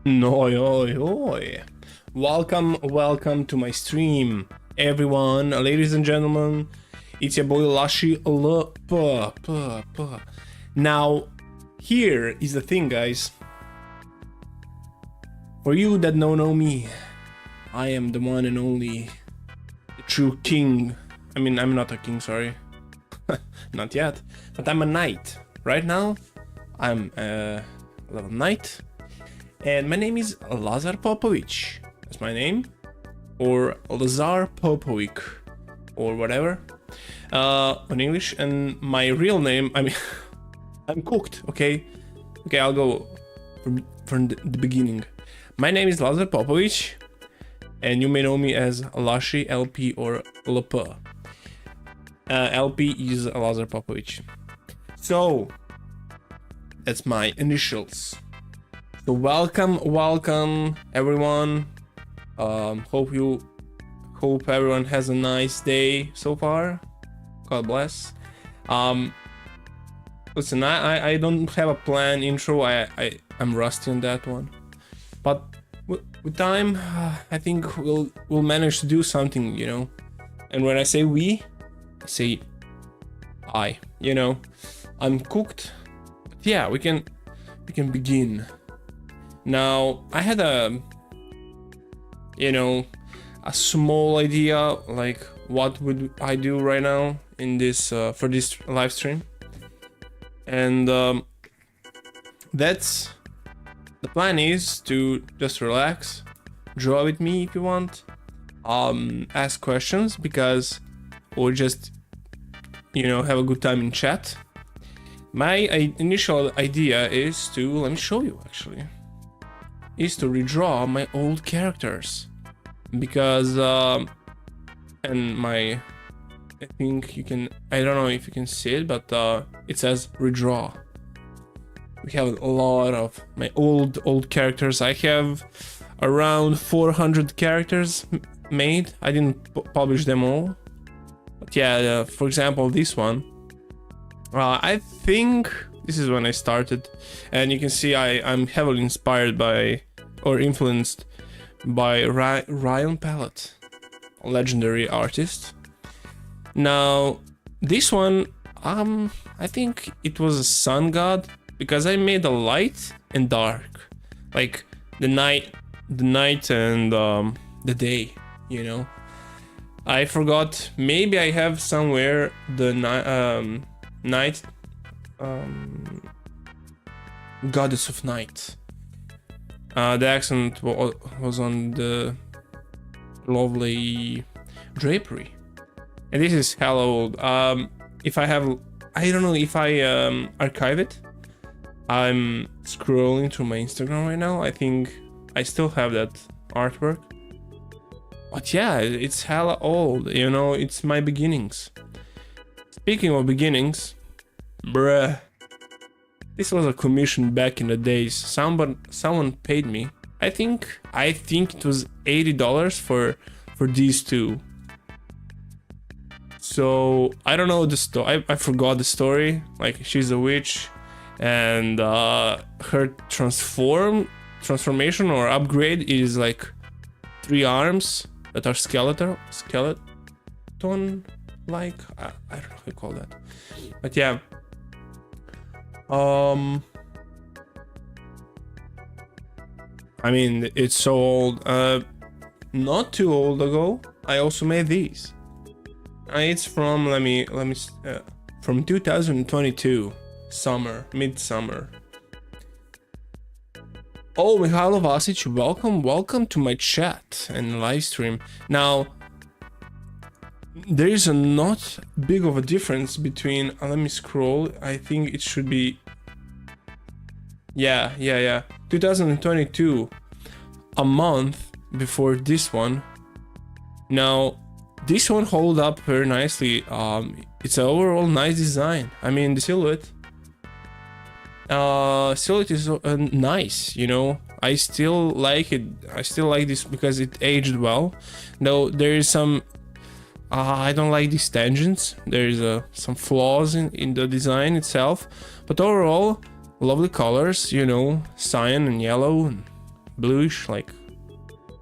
Oi, oi, oi. Welcome to my stream, everyone, ladies and gentlemen. It's your boy LashyLp. Now, here is the thing, guys. For you that don't know me, I am the one and only the true king. I mean, I'm not a king, sorry. Not yet, but I'm a knight. Right now, I'm a level knight. And my name is Lazar Popovic. That's my name. Or Lazar Popovic. Or whatever. In English. And my real name, I mean, I'm cooked, okay? Okay, I'll go from the beginning. My name is Lazar Popovic. And you may know me as LashyLp or LP. LP is Lazar Popovic. So, that's my initials. So welcome everyone. Hope everyone has a nice day so far. God bless. Listen, I don't have a planned intro. I'm rusty on that one, but with time, I think we'll manage to do something, you know. And when I say we, I say I. You know, I'm cooked. But yeah, we can begin. Now, I had a small idea, like what would I do right now in this for this live stream, and that's the plan is to just relax, draw with me if you want, ask questions or just have a good time in chat. My initial idea is to let me show you actually. Is to redraw my old characters because and my I think you can, I don't know if you can see it, but it says redraw. We have a lot of my old characters. I have around 400 characters made. I didn't publish them all, but yeah, for example this one, I think this is when I started, and you can see I'm heavily inspired by or influenced by Ryan Palette, a legendary artist. Now, this one, I think it was a sun god because I made a light and dark, like the night and the day. You know, I forgot. Maybe I have somewhere the night. Goddess of Night. The accent was on the lovely drapery, and this is hella old. If I have, I don't know if I archive it. I'm scrolling through my Instagram right now. I think I still have that artwork, but yeah, it's hella old. You know, it's my beginnings. Speaking of beginnings. Bruh, this was a commission back in the days. Someone paid me. I think it was $80 for these two. So I don't know the story. I forgot the story. Like, she's a witch, and her transformation or upgrade is like 3 arms that are skeleton like. I don't know how you call that, but yeah. I mean, it's so old. Not too old ago, I also made these. It's from from 2022, midsummer. Oh, Mihailo Vasic, welcome to my chat and live stream. Now, there is a not big of a difference between, let me scroll, I think it should be, yeah, 2022, a month before this one. Now, this one hold up very nicely. It's an overall nice design. I mean, the silhouette is nice, you know. I still like it. I still like this because it aged well. Though there is some I don't like these tangents. There's some flaws in the design itself, but overall, lovely colors, you know, cyan and yellow and bluish, like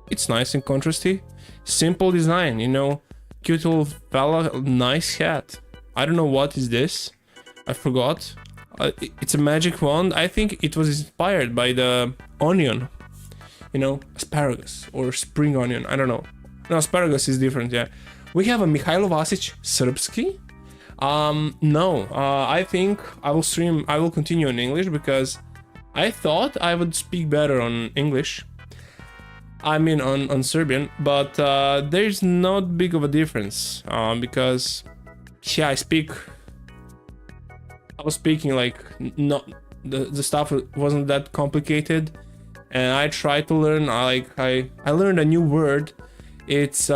it's nice and contrasty. Simple design, you know, cute little fella, nice hat. I don't know what is this, I forgot. It's a magic wand. I think it was inspired by the onion, you know, asparagus or spring onion, I don't know. No, asparagus is different, yeah. We have a Mihailo Vasic Srpski. No, I think I will continue in English because I thought I would speak better on English. I mean on Serbian, but there's not big of a difference because yeah, I was speaking like not the stuff wasn't that complicated, and I tried to learn. I learned a new word. It's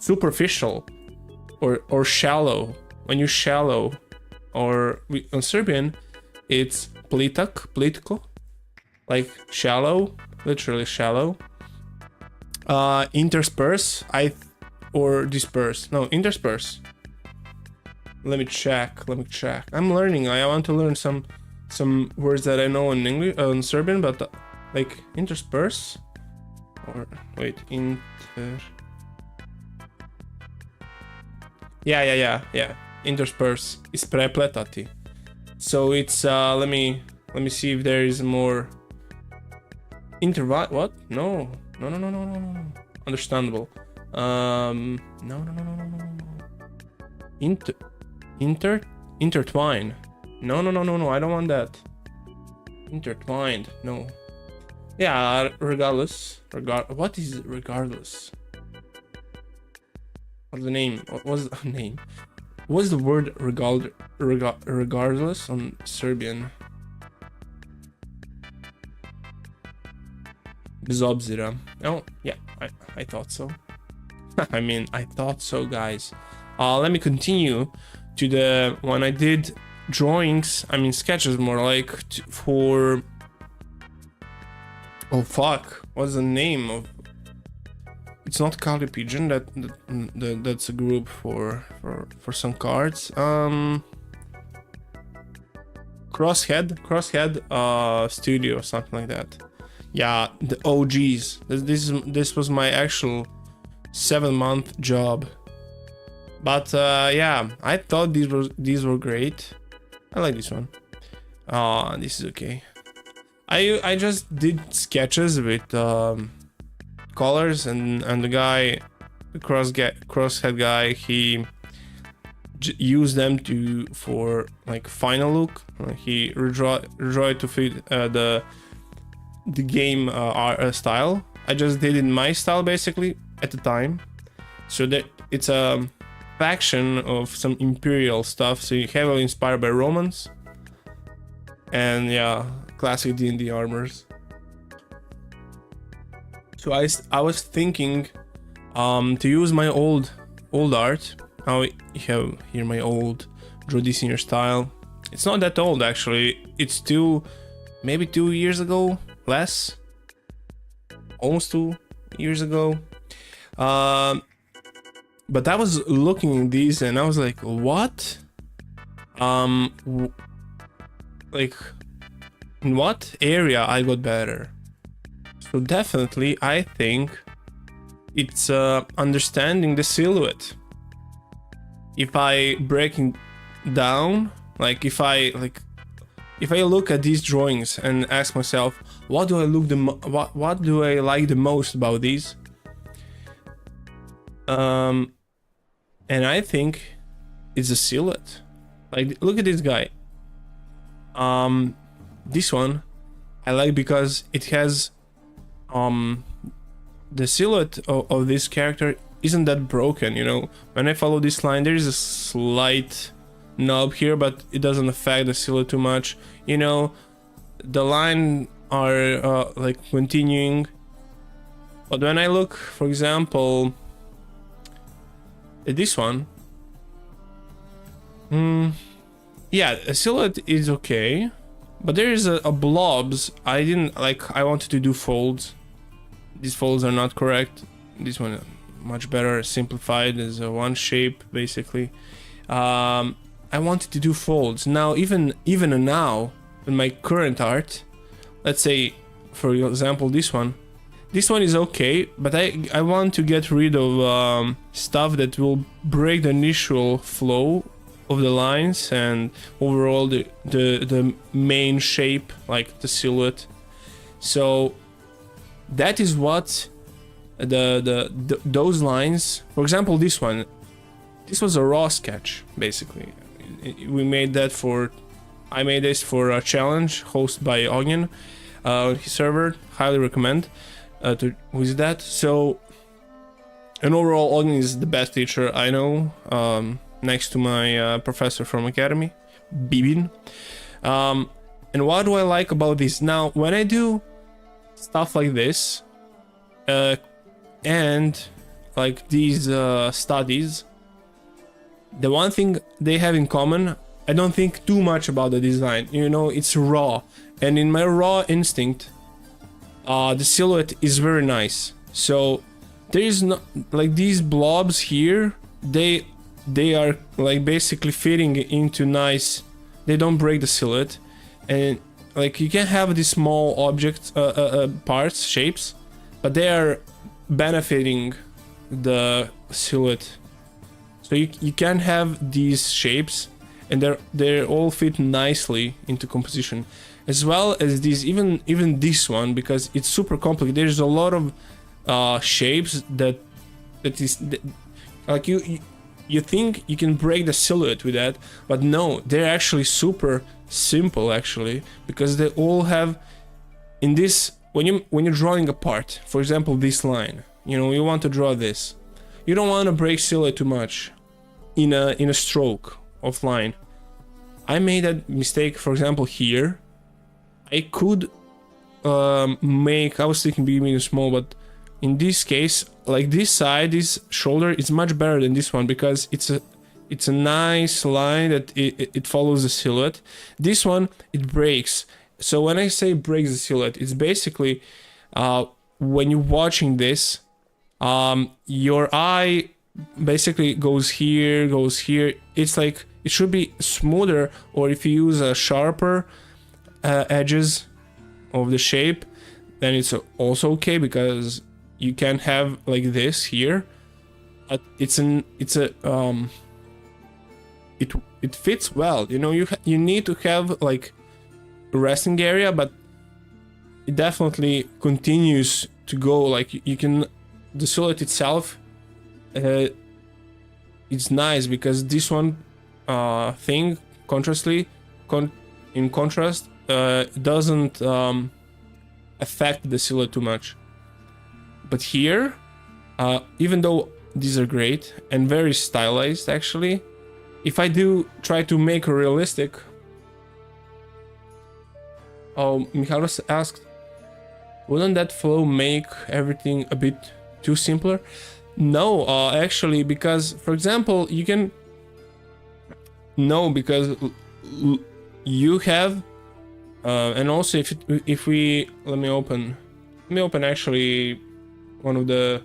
superficial or shallow. When you shallow, or on Serbian, it's plitko, like shallow, literally shallow. Intersperse, or disperse. No, intersperse. Let me check. I'm learning. I want to learn some words that I know in English, in Serbian, but like intersperse, or wait, Yeah. Intersperse is prepletati. So it's let me see if there is more. What? No. Understandable. No. Intertwine. No. I don't want that. Intertwined. No. Yeah. Regardless. What is regardless? What's the name? What was the name? What's the word regardless on Serbian? Bez obzira. Oh, yeah, I thought so. I mean, I thought so, guys. Let me continue to the when I did drawings. I mean, sketches more like for. Oh fuck! What's the name of? It's not Kali Pigeon. That's a group for some cards. Crosshead Studio, something like that. Yeah, the OGs. This was my actual 7-month job. But yeah, I thought these were great. I like this one. This is okay. I just did sketches with colors, and the guy, the crosshead guy, he used them for like final look. He redraw it to fit the game style. I just did in my style basically at the time, so that it's a faction of some imperial stuff, so heavily inspired by Romans, and yeah, classic D&D armors. So I was thinking to use my old art. Now you have here my old Draw This in Your Style. It's not that old actually. It's maybe 2 years ago, less, almost 2 years ago. But I was looking at these and I was like, what? Like, in what area I got better? So definitely, I think it's understanding the silhouette. If I break it down, like if I look at these drawings and ask myself, what do I like the most about these? And I think it's the silhouette. Like, look at this guy. This one I like because it has the silhouette of this character isn't that broken, you know. When I follow this line, there is a slight knob here, but it doesn't affect the silhouette too much, you know. The line are like continuing, but when I look, for example, at this one, yeah, the silhouette is okay, but there is a blobs. I didn't like. I wanted to do folds. These folds are not correct. This one much better, simplified as a one shape basically. I wanted to do folds. Now even now in my current art, let's say, for example, this one is okay, but I want to get rid of stuff that will break the initial flow of the lines and overall the main shape, like the silhouette. So that is what those lines, for example, this one, this was a raw sketch basically. We made that for, I made this for a challenge hosted by Onion on his server. Highly recommend to visit that. So, and overall, Onion is the best teacher I know, next to my professor from Academy, Bibin. And what do I like about this? Now, when I do stuff like this, and like these studies, the one thing they have in common, I don't think too much about the design. You know, it's raw, and in my raw instinct, the silhouette is very nice. So there is no, like, these blobs here, they are like basically fitting into nice. They don't break the silhouette, and like you can have these small objects, parts, shapes, but they are benefiting the silhouette. So you can have these shapes, and they're all fit nicely into composition, as well as these, even this one, because it's super complicated. There's a lot of shapes that is like you think you can break the silhouette with that, but no, they're actually super simple actually, because they all have in this, when you're drawing a part, for example this line, you know, you want to draw this, you don't want to break silhouette too much in a stroke of line. I made that mistake, for example, here. I could make, I was thinking big, medium, small, but in this case, like this side, this shoulder is much better than this one, because it's a nice line that it follows the silhouette. This one, it breaks. So when I say breaks the silhouette, it's basically when you're watching this, your eye basically goes here. It's like it should be smoother, or if you use a sharper edges of the shape, then it's also okay, because you can have like this here, but it fits well. You know, you need to have like a resting area, but it definitely continues to go. Like you can, the silhouette itself, it's nice, because this one thing in contrast doesn't affect the silhouette too much. But here, even though these are great and very stylized actually, if I do try to make a realistic, Michalos asked, wouldn't that flow make everything a bit too simpler? No, actually, because for example, you can, no, because you have, and also if we, let me open actually one of the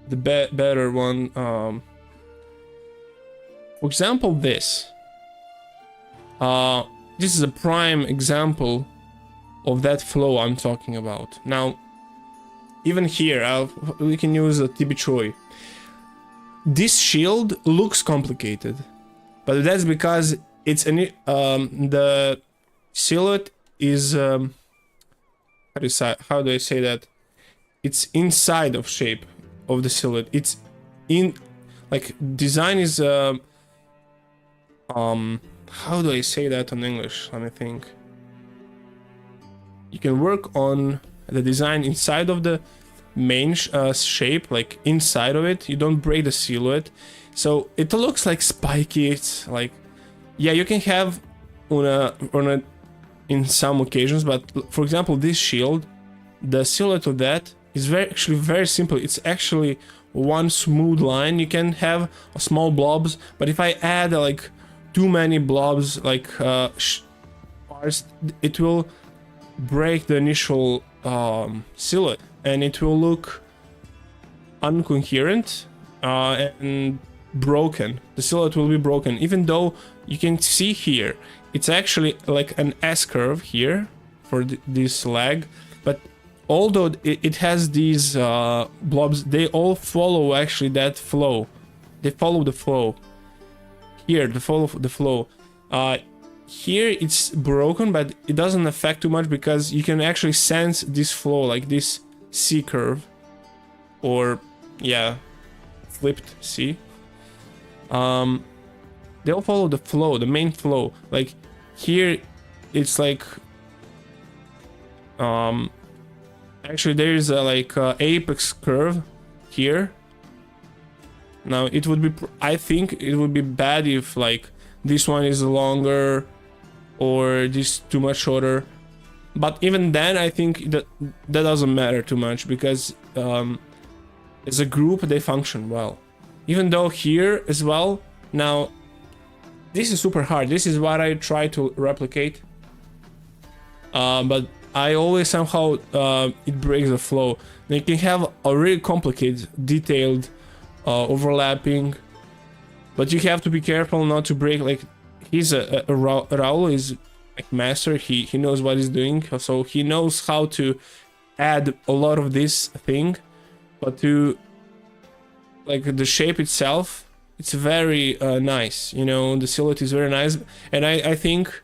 better one. For example, this is a prime example of that flow I'm talking about. Now, even here, we can use a TB Choi. This shield looks complicated, but that's because it's the silhouette is how do I say that? It's inside of shape of the silhouette. It's in, like, design is how do I say that in English? Let me think. You can work on the design inside of the main shape, like inside of it. You don't break the silhouette, so it looks like spiky. It's like, yeah, you can have on a in some occasions, but for example, this shield, the silhouette of that is actually very simple. It's actually one smooth line. You can have small blobs, but if I add like too many blobs, like parts, it will break the initial silhouette, and it will look incoherent and broken. The silhouette will be broken, even though you can see here it's actually like an S curve here for this lag, but although it has these blobs, they all follow actually that flow. They follow the flow. Here, they follow the flow. Here it's broken, but it doesn't affect too much because you can actually sense this flow, like this C curve, or yeah, flipped C. They'll follow the flow, the main flow. Like here, it's like actually there is a like apex curve here. Now it would be, I think it would be bad if like this one is longer or this too much shorter, but even then I think that doesn't matter too much because as a group they function well. Even though here as well, now this is super hard. This is what I try to replicate, but I always somehow it breaks the flow. You can have a really complicated, detailed overlapping, but you have to be careful not to break. Like he's Raul is like master. He knows what he's doing, so he knows how to add a lot of this thing, but to like the shape itself, it's very nice. You know, the silhouette is very nice, and I think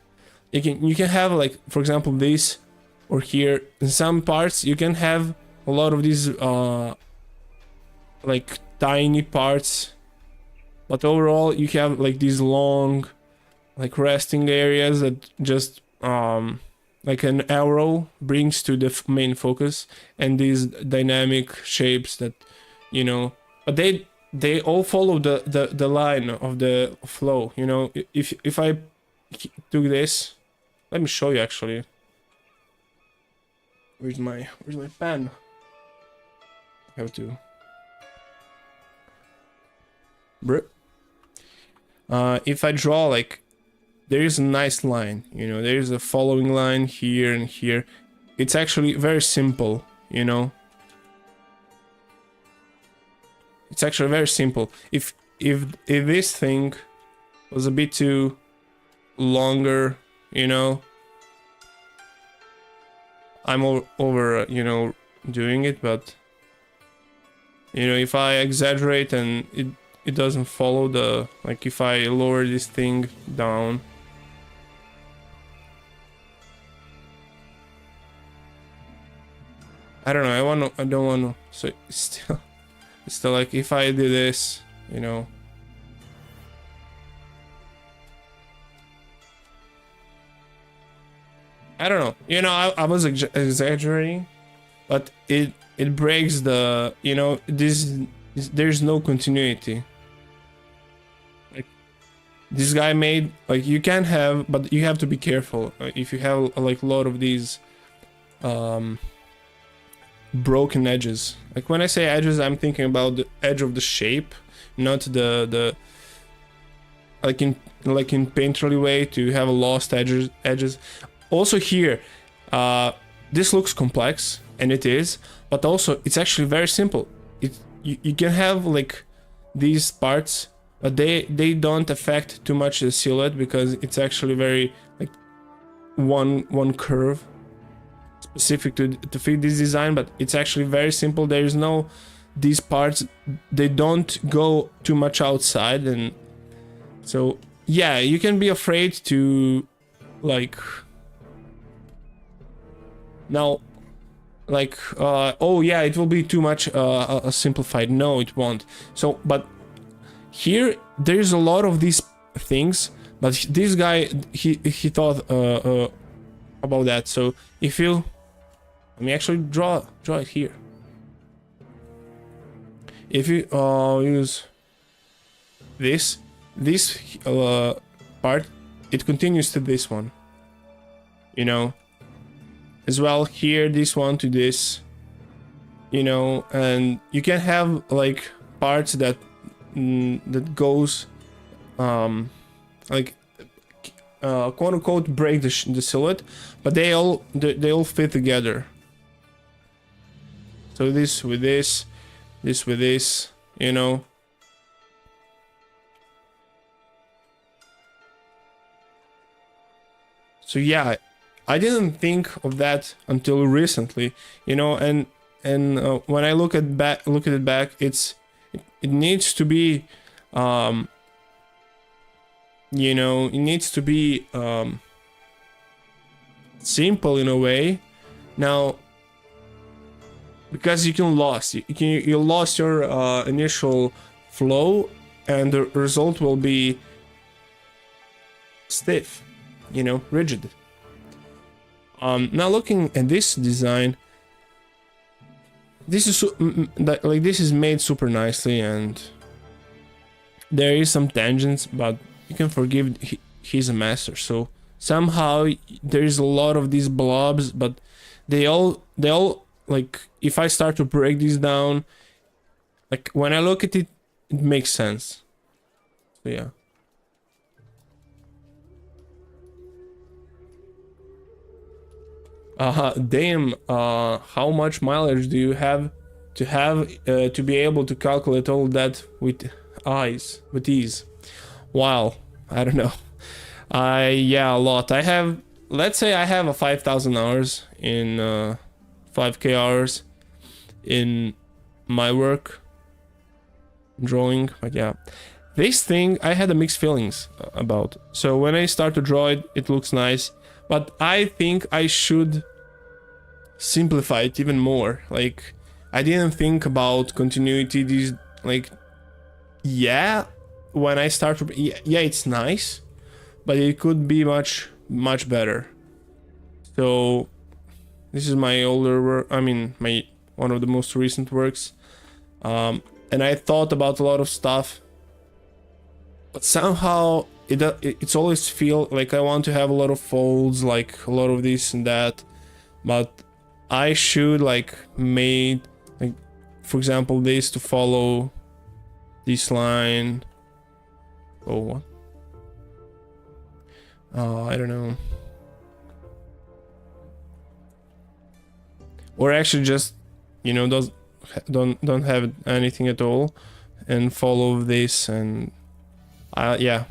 you can have like, for example, this, or here in some parts you can have a lot of these like tiny parts, but overall you have like these long like resting areas that just like an arrow brings to the main focus, and these dynamic shapes that, you know, but they all follow the line of the flow. You know, if I took this, let me show you actually. Where's my pen? I have to. If I draw, like, there is a nice line, you know, there is a following line here and here. It's actually very simple, you know. It's actually very simple. If this thing was a bit too longer, you know, I'm over you know, doing it, but you know, if I exaggerate and it doesn't follow the, like, if I lower this thing down, I don't know, I don't want to, so it's still like, if I do this, you know, I don't know, you know, I was exaggerating, but it breaks the, you know, there's no continuity. Like, this guy made, like, you can have, but you have to be careful if you have like a lot of these broken edges. Like, when I say edges, I'm thinking about the edge of the shape, not the like in painterly way to have a lost edges. Also here, this looks complex, and it is, but also it's actually very simple. You can have like these parts, but they don't affect too much the silhouette because it's actually very like one curve specific to fit this design, but it's actually very simple. There is no, these parts, they don't go too much outside, and so yeah, you can be afraid to like now, like oh yeah, it will be too much simplified. No, it won't. So, but here there's a lot of these things, but this guy, he thought about that. So if you, let me actually draw it here. If you use this part, it continues to this one, you know, as well. Here, this one to this, you know, and you can have like parts that that goes like quote unquote break the silhouette, but they all fit together. So this with this with this, you know. So yeah, I didn't think of that until recently, you know. And when I look at it back, it needs to be, you know, it needs to be simple in a way. Now, because you lost your initial flow, and the result will be stiff, you know, rigid. Now looking at this design, this is made super nicely, and there is some tangents, but you can forgive, he's a master. So somehow there is a lot of these blobs, but they all like, if I start to break these down, like when I look at it, it makes sense. So yeah. Damn, how much mileage do you have to be able to calculate all that with ease? Wow, I don't know. Yeah, a lot. I have, let's say I have a 5,000 hours in 5k hours in my work drawing. But yeah, this thing I had a mixed feelings about. So when I start to draw it, it looks nice, but I think I should simplify it even more. Like, I didn't think about continuity. These, like, yeah, when I start to, yeah, it's nice, but it could be much better. So this is my older work, I mean my one of the most recent works, and I thought about a lot of stuff, but somehow it's always feel like I want to have a lot of folds, like a lot of this and that, but I should like made, like, for example, this to follow this line. Oh, what? I don't know. Or actually just, you know, don't have anything at all and follow this, and yeah.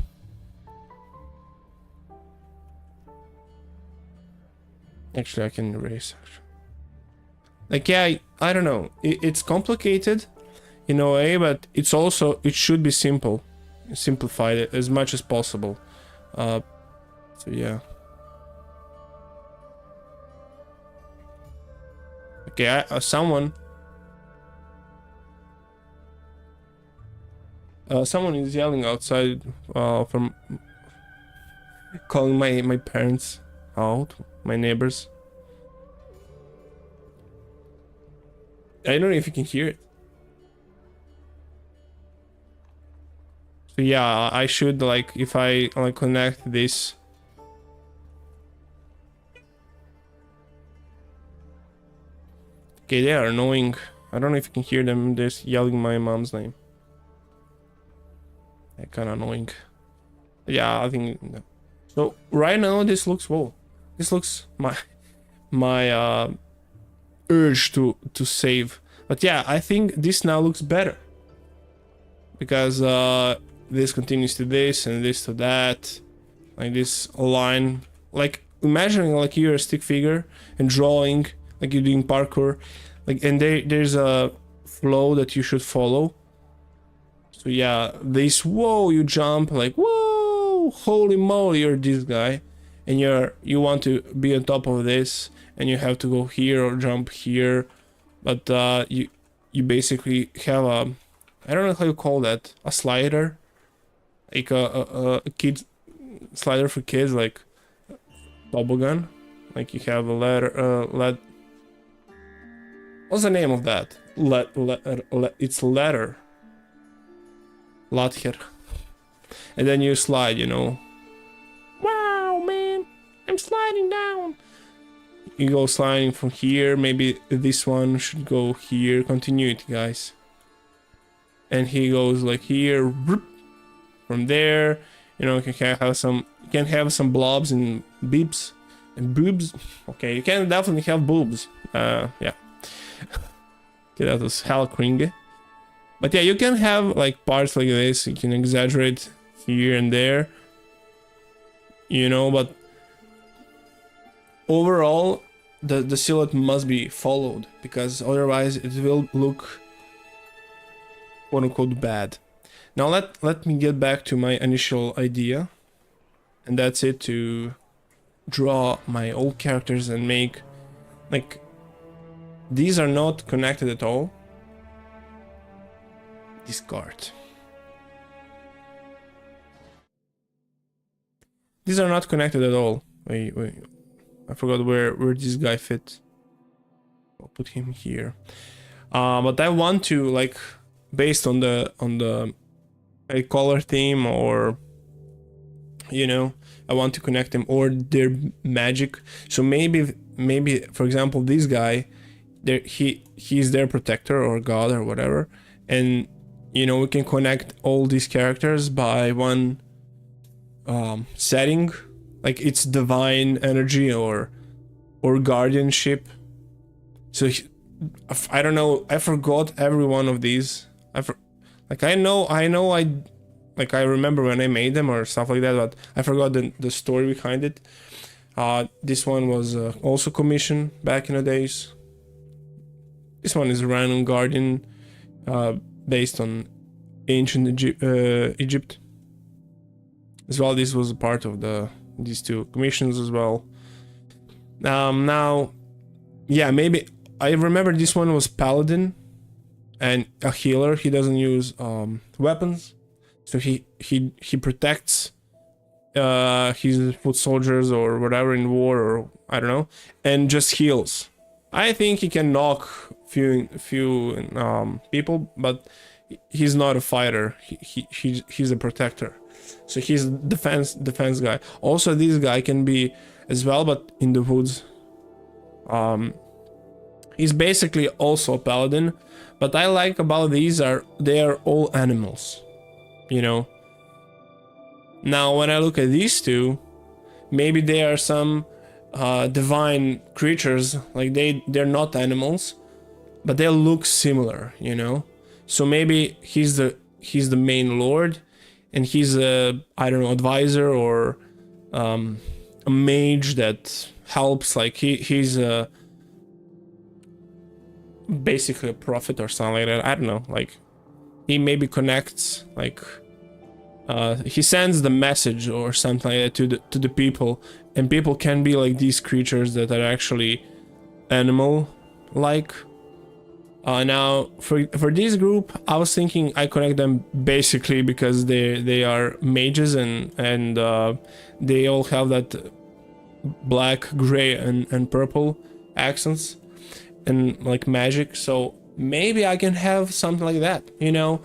Actually, I can erase. Like, yeah, I don't know. It's complicated in a way, but it's also, it should be simplified as much as possible. So yeah. Okay, someone is yelling outside from calling my parents out, my neighbors. I don't know if you can hear it. So yeah, I should, like, if I like connect this. Okay, they are annoying. I don't know if you can hear them. They're yelling my mom's name. They're kind of annoying. Yeah, I think. So right now this looks, whoa, this looks my urge to save. But yeah, I think this now looks better, because this continues to this and this to that, like this line, like imagining like you're a stick figure and drawing like you're doing parkour, like, and there's a flow that you should follow. So yeah, this, whoa, you jump, like, whoa, holy moly, you're this guy, and you want to be on top of this, and you have to go here or jump here, but you basically have a, I don't know how you call that, a slider, like a kid slider for kids, like toboggan, like you have a ladder, what's the name of that? It's ladder. Ladder. And then you slide, you know. Wow, man, I'm sliding down. You go sliding from here. Maybe this one should go here. Continuity, guys. And he goes like here. From there, you know, you can have some blobs and beeps and boobs. Okay, you can definitely have boobs. Yeah. Okay, that was hella cringy. But yeah, you can have like parts like this. You can exaggerate here and there, you know, but overall, the silhouette must be followed, because otherwise it will look quote unquote bad. Now let me get back to my initial idea, and that's it, to draw my old characters and make, like, these are not connected at all. Discard. These are not connected at all. Wait, I forgot where this guy fit. I'll put him here. But I want to, like, based on the a color theme, or, you know, I want to connect them, or their magic. So maybe for example, this guy, there he's their protector or god or whatever, and you know, we can connect all these characters by one setting, like it's divine energy or guardianship. So I don't know, I forgot every one of these. I remember when I made them or stuff like that, but I forgot the story behind it. This one was also commissioned back in the days. This one is a random guardian, based on ancient Egypt as well. This was a part of these two commissions as well. Now, yeah, maybe I remember this one was paladin and a healer. He doesn't use weapons, so he protects his foot soldiers or whatever in war, or I don't know, and just heals. I think he can knock few people, but he's not a fighter. He's a protector, so he's a defense guy. Also, this guy can be as well, but in the woods. He's basically also a paladin, but I like about these they are all animals, you know. Now when I look at these two, maybe they are some divine creatures, like they're not animals, but they look similar, you know. So maybe he's the main lord, and he's a, I don't know, advisor or a mage that helps, like he's a basically a prophet or something like that. I don't know, like he maybe connects, like he sends the message or something like that to the people, and people can be like these creatures that are actually animal like. Now for this group, I was thinking I connect them basically because they are mages, and they all have that black, gray, and purple accents and like magic. So maybe I can have something like that, you know.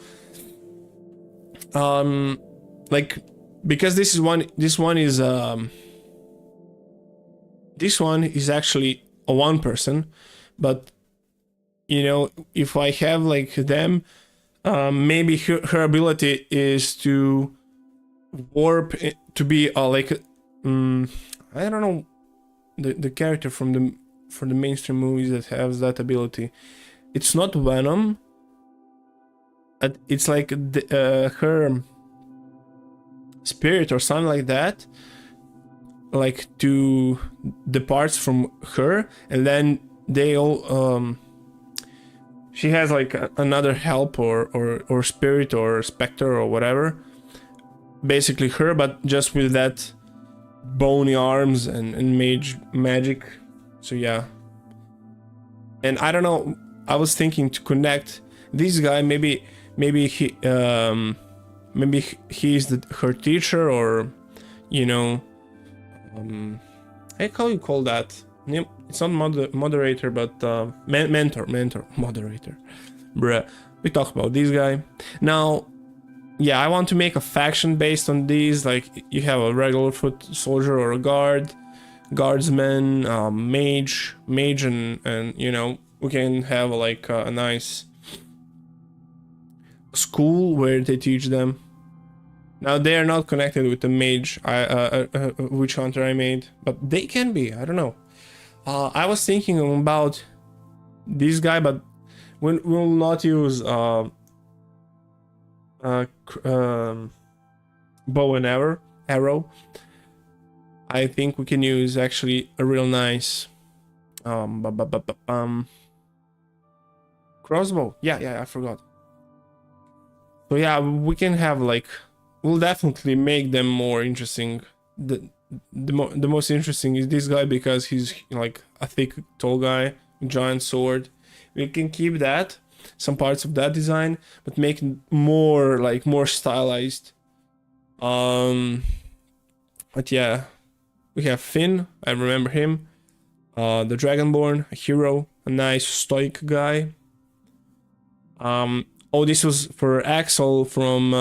Like, because this one is actually a one person, but you know, if I have like them, maybe her ability is to warp to be like I don't know the character from the mainstream movies that has that ability. It's not Venom. It's like her spirit or something like that, like to departs from her, and then they all she has like another help or spirit or specter or whatever, basically her, but just with that bony arms and magic. So yeah, and I don't know, I was thinking to connect this guy, maybe he he's her teacher, or you know, how you call that? It's not moderator, but mentor, moderator. Bruh, we talk about this guy. Now, yeah, I want to make a faction based on these. Like, you have a regular foot soldier or a guardsman, mage, and you know, we can have like a nice school where they teach them. Now they are not connected with the mage witch hunter I made, but they can be. I don't know. I was thinking about this guy, but we'll not use bow and arrow. I think we can use actually a real nice crossbow. Yeah, I forgot. So yeah, we can have like, we'll definitely make them more interesting. The most interesting is this guy because he's like a thick, tall guy, giant sword. We can keep that, some parts of that design, but make it more like more stylized. But yeah, we have Finn. I remember him. The Dragonborn, a hero, a nice stoic guy. Oh, this was for Axel from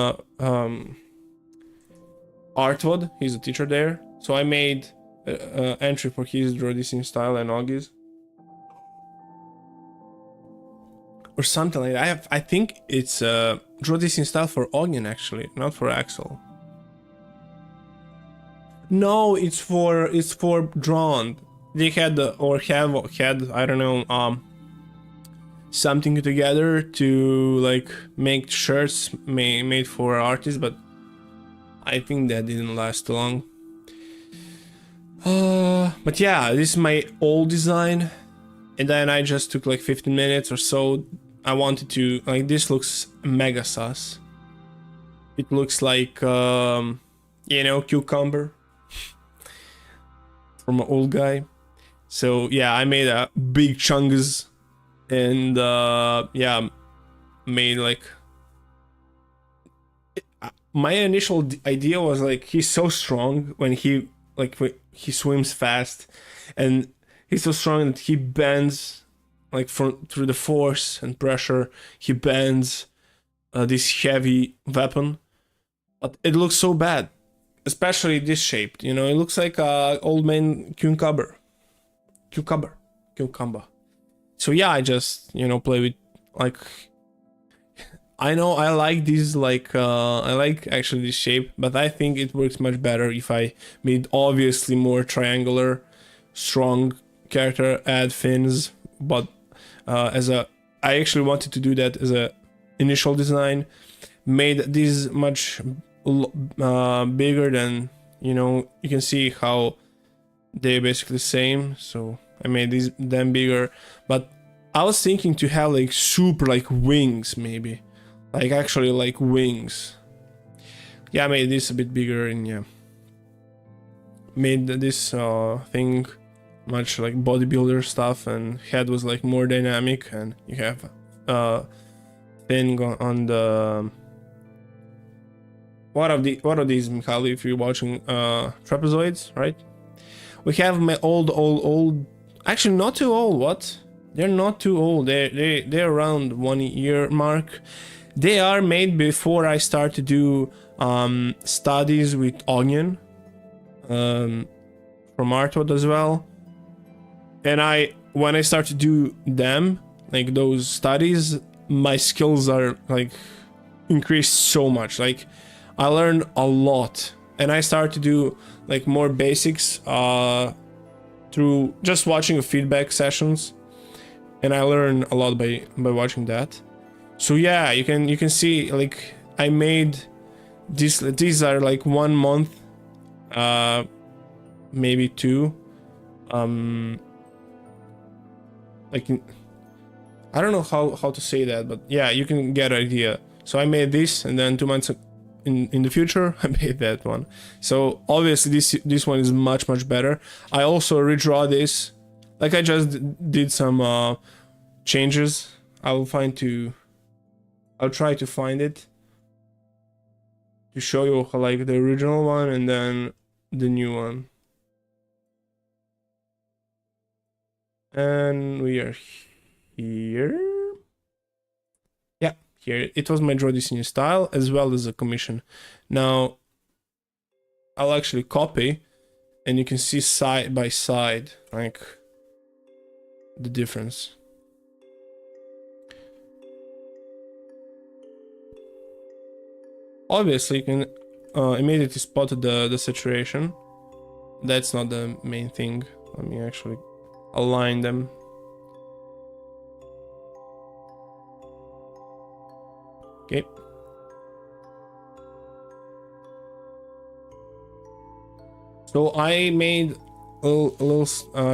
Artwood. He's a teacher there. So I made entry for his draw this in style and Augie's. Or something like that. I think it's draw this in style for Ogden actually, not for Axel. No, it's for drawn. They had or have had, I don't know, something together to like make shirts made for artists, but I think that didn't last too long. But yeah, this is my old design, and then I just took like 15 minutes or so. I wanted to, like, this looks mega sus. It looks like you know, cucumber from an old guy. So yeah, I made a big chungus, and yeah, made like, my initial idea was like, he's so strong when he swims fast, and he's so strong that he bends like through the force and pressure. He bends this heavy weapon, but it looks so bad, especially this shape. You know, it looks like a old man cucumber. So yeah, I just, you know, play with like, I know I like these, like I like actually this shape, but I think it works much better if I made obviously more triangular, strong character, add fins. But I actually wanted to do that as a initial design, made this much bigger than, you know, you can see how they're basically the same. So I made them bigger, but I was thinking to have like super like wings, maybe. Like actually like wings. Yeah, I made this a bit bigger, and yeah, made this thing much like bodybuilder stuff, and head was like more dynamic, and you have thing on the what are these, Mikhail, if you're watching, trapezoids, right? We have my old, actually not too old. What? They're not too old. They're around 1 year mark. They are made before I start to do studies with Onion from Artwood as well. And when I start to do them, like those studies, my skills are like increased so much. Like I learned a lot, and I start to do like more basics through just watching feedback sessions, and I learn a lot by watching that. So yeah, you can see like I made these are like 1 month, maybe 2, like I don't know how to say that, but yeah, you can get an idea. So I made this, and then 2 months in the future I made that one. So obviously this one is much better. I also redraw this, like I just did some changes. I'll try to find it to show you like the original one and then the new one. And we are here. Yeah, here. It was my draw this new style as well as a commission. Now I'll actually copy, and you can see side by side like the difference. Obviously you can immediately spot the saturation. That's not the main thing. Let me actually align them. Okay. So I made little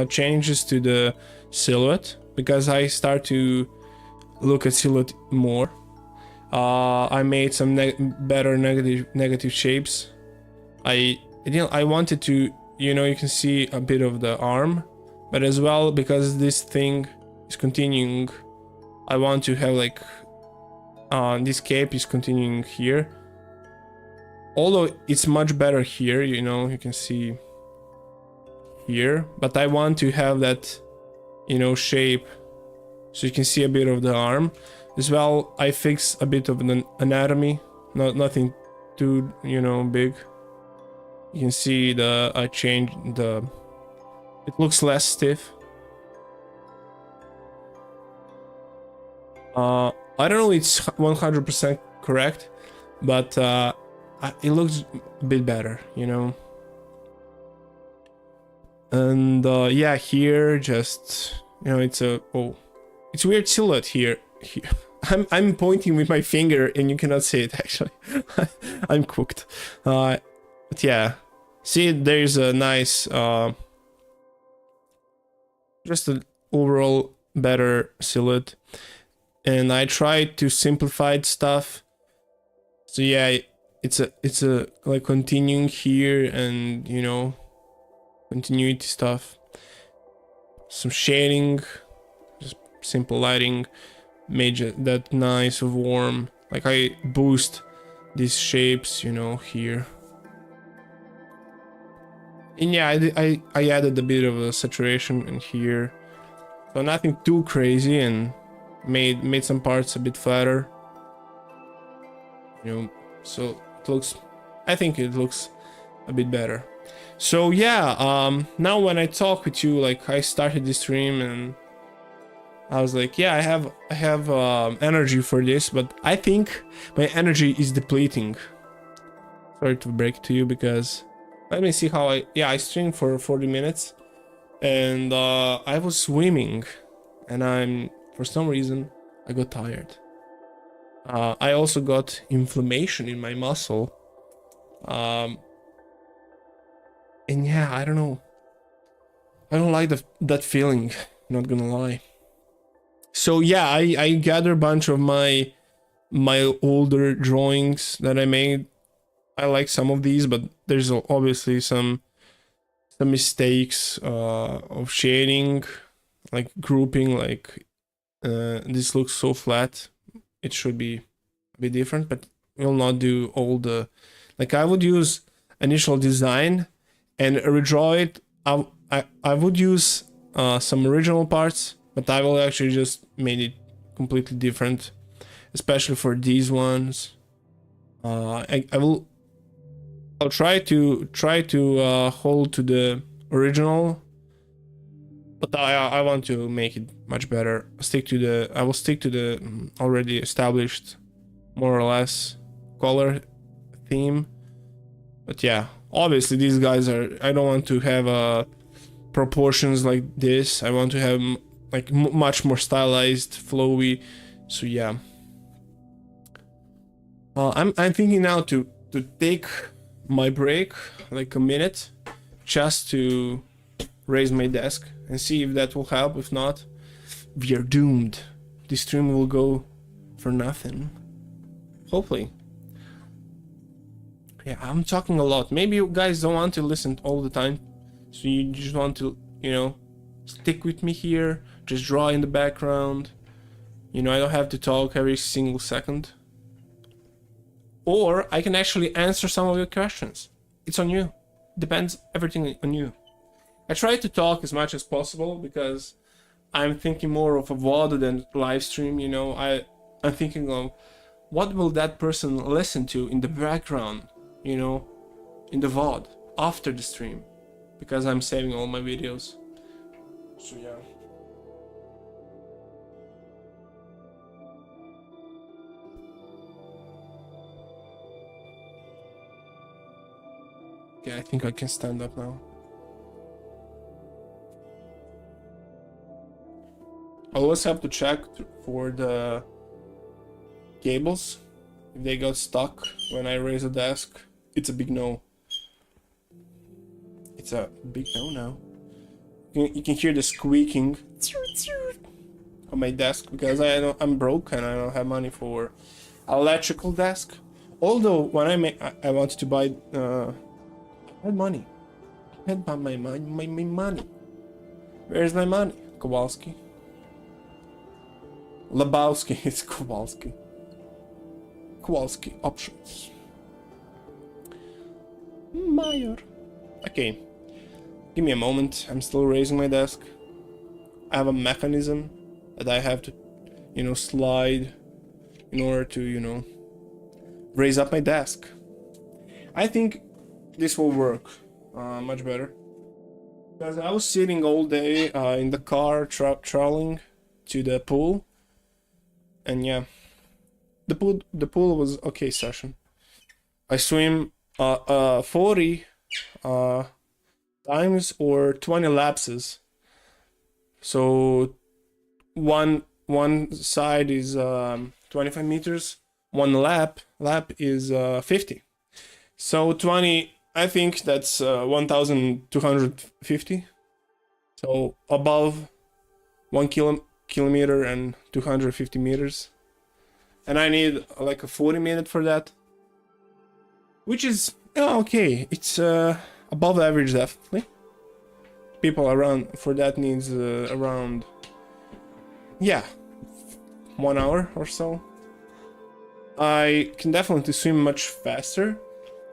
changes to the silhouette because I start to look at silhouette more. I made some better negative shapes. I wanted to, you know, you can see a bit of the arm, but as well, because this thing is continuing, I want to have like this cape is continuing here. Although it's much better here, you know, you can see here, but I want to have that, you know, shape, so you can see a bit of the arm. As well, I fix a bit of the anatomy, nothing too, you know, big. You can see I changed the, it looks less stiff. I don't know it's 100% correct, but it looks a bit better, you know. And yeah, here just, you know, it's a it's a weird silhouette here. I'm pointing with my finger and you cannot see it actually. I'm cooked. But yeah, see, there's a nice just an overall better silhouette. And I tried to simplify stuff. So yeah, it's a like continuing here, and you know, continuity stuff. Some shading, just simple lighting, made that nice warm. Like I boost these shapes, you know, here. And yeah, I added a bit of a saturation in here, so nothing too crazy, and made some parts a bit flatter, you know, so it looks, I think it looks a bit better. So yeah, now when I talk with you, like I started this stream and I was like, yeah, I have energy for this, but I think my energy is depleting. Sorry to break it to you, because let me see how I streamed for 40 minutes and I was swimming, and for some reason I got tired. I also got inflammation in my muscle. And yeah, I don't know. I don't like that feeling, not gonna lie. So yeah, I gathered a bunch of my older drawings that I made. I like some of these, but there's obviously some mistakes of shading, like grouping, like this looks so flat. It should be a bit different, but we'll not do all the, like I would use initial design and redraw it. I would use some original parts, but I will actually just made it completely different, especially for these ones. I'll try to hold to the original, but I want to make it much better. I will stick to the already established, more or less, color theme. But yeah, obviously these guys are, I don't want to have proportions like this. I want to have like much more stylized, flowy. So yeah, I'm thinking now to take my break, like a minute, just to raise my desk and see if that will help. If not, we are doomed. This stream will go for nothing. Hopefully. Yeah, I'm talking a lot. Maybe you guys don't want to listen all the time, so you just want to, you know, stick with me here, just draw in the background. You know, I don't have to talk every single second. Or I can actually answer some of your questions. It's on you. Depends everything on you. I try to talk as much as possible because I'm thinking more of a VOD than live stream, you know. I'm thinking of what will that person listen to in the background, you know, in the VOD after the stream, because I'm saving all my videos. So yeah. Okay, I think I can stand up now. I always have to check for the cables. If they got stuck when I raise a desk, it's a big no. It's a big no-no. You can hear the squeaking on my desk because I'm broke and I don't have money for electrical desk. Although when I wanted to buy, I had money. I had my money. Where's my money? Kowalski. Lebowski. It's Kowalski. Kowalski options. Meyer. Okay. Give me a moment. I'm still raising my desk. I have a mechanism that I have to, slide in order to, raise up my desk. I think this will work much better. Because I was sitting all day in the car traveling to the pool. And yeah, the pool was okay session. I swim 40 times or 20 lapses. So one side is 25 meters. One lap is 50. So 20. I think that's 1,250. So above 1 kilometer and 250 meters. And I need like a 40-minute for that. Which is okay. It's above average definitely. People around for that needs around 1 hour or so. I can definitely swim much faster,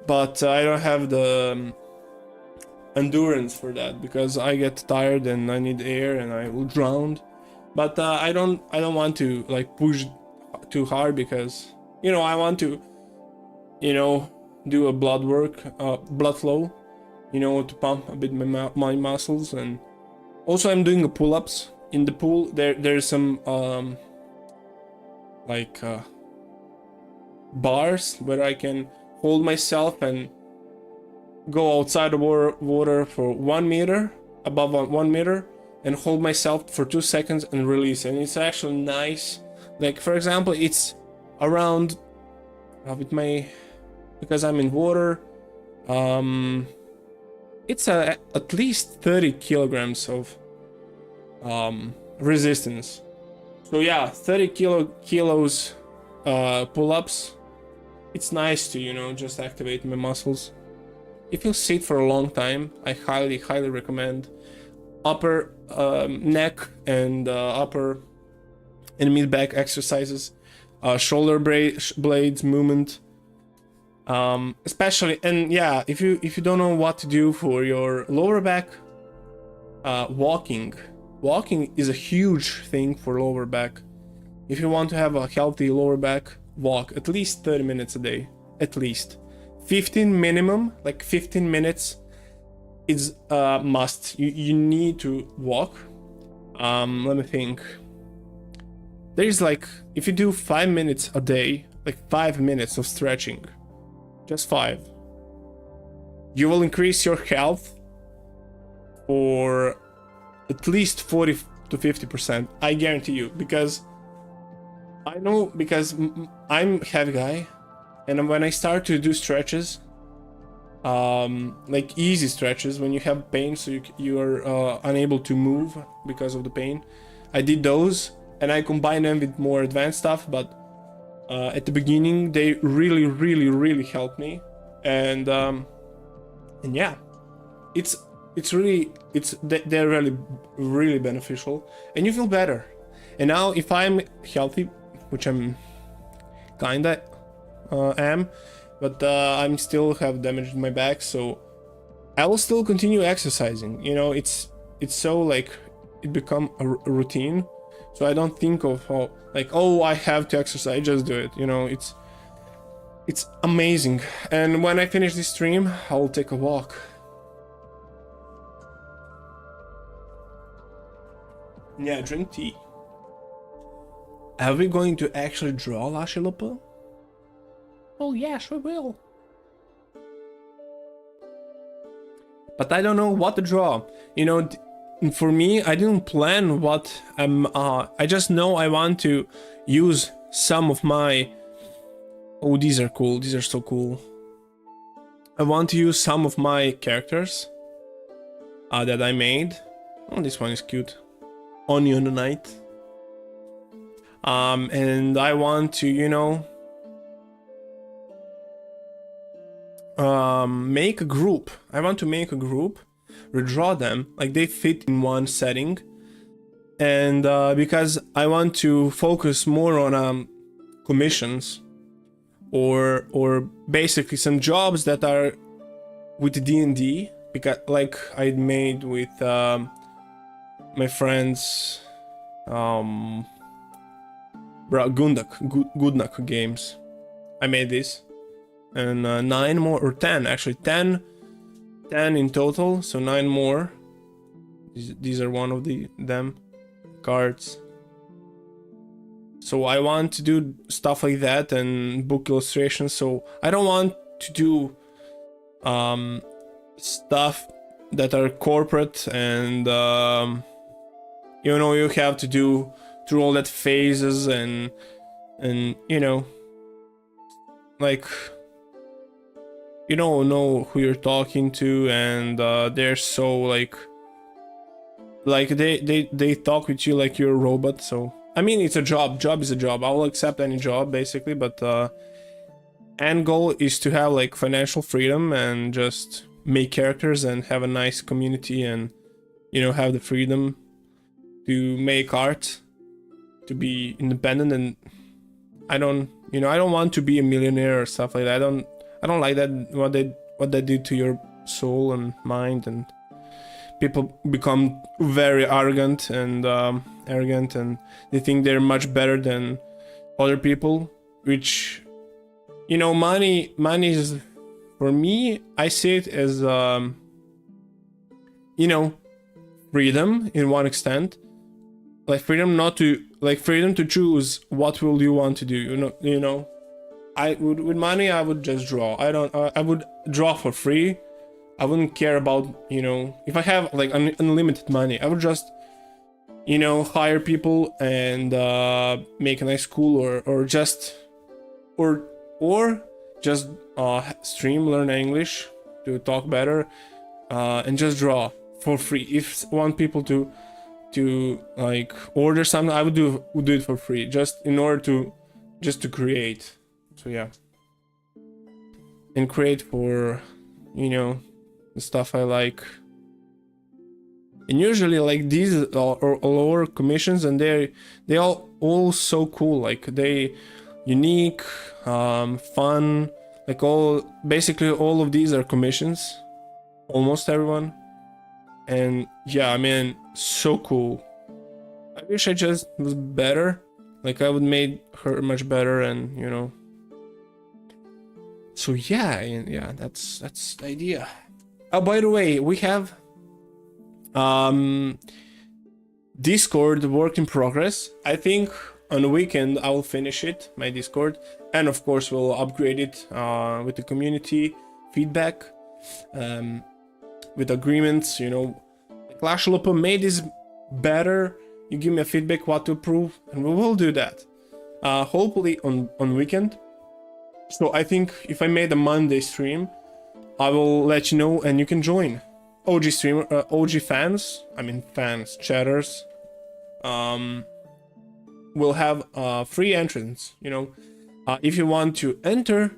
but I don't have the endurance for that because I get tired and I need air and I will drown. But I don't want to like push too hard because I want to do a blood flow, to pump a bit my muscles. And also I'm doing pull-ups in the pool. There's some bars where I can hold myself and go outside the water for 1 meter, above 1 meter, and hold myself for 2 seconds and release. And it's actually nice. Like for example, it's around because I'm in water, it's at least 30 kilograms of resistance. So yeah, 30 kilos pull-ups. It's nice to just activate my muscles. If you sit for a long time, I highly recommend upper neck and upper and mid-back exercises, shoulder blades movement, especially. And yeah, if you don't know what to do for your lower back, walking is a huge thing for lower back. If you want to have a healthy lower back, walk at least 30 minutes a day, at least 15 minimum, like 15 minutes is a must. You need to walk. Let me think. There's like, if you do 5 minutes a day, like 5 minutes of stretching, just 5, you will increase your health for at least 40 to 50%. I guarantee you, because I know, because I'm a heavy guy, and when I start to do stretches, like easy stretches, when you have pain, so you are unable to move because of the pain, I did those. And I combine them with more advanced stuff, but at the beginning they really helped me, and yeah, they're really beneficial, and you feel better. And now if I'm healthy, which I'm kinda am, but I'm still have damaged my back, so I will still continue exercising. It's so like it become a routine. So I don't think of how, like, oh, I have to exercise, just do it. It's amazing. And when I finish this stream, I'll take a walk. Yeah, drink tea. Are we going to actually draw LashyLp? Oh yes, we will. But I don't know what to draw. For me, I didn't plan what I just know I want to use some of my... Oh, these are cool. These are so cool. I want to use some of my characters that I made. Oh, this one is cute. Onion Knight. And I want to, you know, make a group. I want to make a group, redraw them, like they fit in one setting. And because I want to focus more on commissions or basically some jobs that are with D&D, because like I made with my friends Goodnuck games. I made this, and 9 more, or 10 actually, 10 in total, so 9 more. These are one of them cards. So I want to do stuff like that and book illustrations. So I don't want to do stuff that are corporate and you know, you have to do through all that phases and you know, like you don't know who you're talking to, and they're so like they talk with you like you're a robot. So I mean, it's a job is a job. I will accept any job basically, but end goal is to have like financial freedom and just make characters and have a nice community, and you know, have the freedom to make art, to be independent. And I don't want to be a millionaire or stuff like that. I don't like that, what they did to your soul and mind, and people become very arrogant and they think they're much better than other people, which, you know, money is, for me, I see it as you know, freedom in one extent, like freedom to choose what will you want to do. You know, with money I would just draw. I would draw for free. I wouldn't care about, you know, if I have like unlimited money, I would just, you know, hire people and make a nice school, or just stream, learn English to talk better, and just draw for free. If I want people to like order something, I would do it for free, just in order to create. So yeah, and create for, you know, the stuff I like. And usually like these are lower commissions, and they all so cool, like they unique, fun, like basically all of these are commissions, almost everyone. And yeah, I mean, so cool. I wish I just was better, like I would made her much better, and you know. So yeah, that's the idea. Oh, by the way, we have Discord work in progress. I think on the weekend I will finish it, my Discord, and of course we'll upgrade it with the community feedback, with agreements, you know. Like LashyLp made this better, you give me a feedback what to improve, and we will do that, hopefully on weekend. So I think if I made a Monday stream, I will let you know and you can join. OG streamer, OG fans, chatters, will have free entrance, you know, if you want to enter.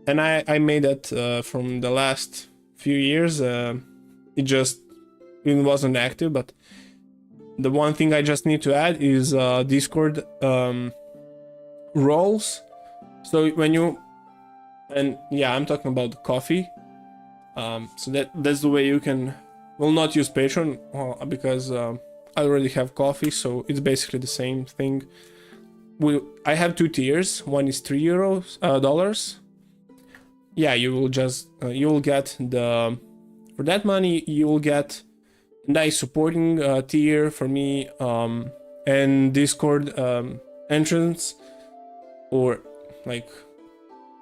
And I made that from the last few years. It wasn't active, but the one thing I just need to add is Discord roles. So when you, and yeah, I'm talking about the coffee. So that's the way you can, will not use Patreon because I already have coffee, so it's basically the same thing. I have 2 tiers. One is $3. Yeah, you will just you will get the, for that money you will get a nice supporting tier for me, and Discord entrance, or like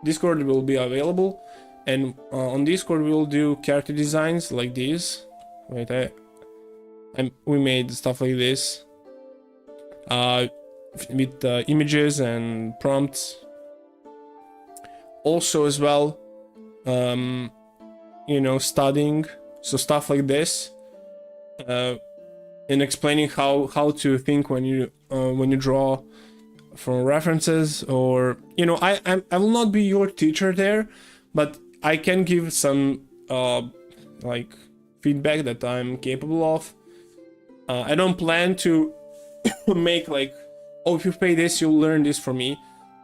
Discord will be available. And on Discord we'll do character designs like this. Wait, we made stuff like this, with images and prompts. Also as well, you know, studying, so stuff like this. in explaining how to think when you draw from references, or you know, I will not be your teacher there, but I can give some like feedback that I'm capable of. I don't plan to make like, oh, if you pay this you'll learn this from me.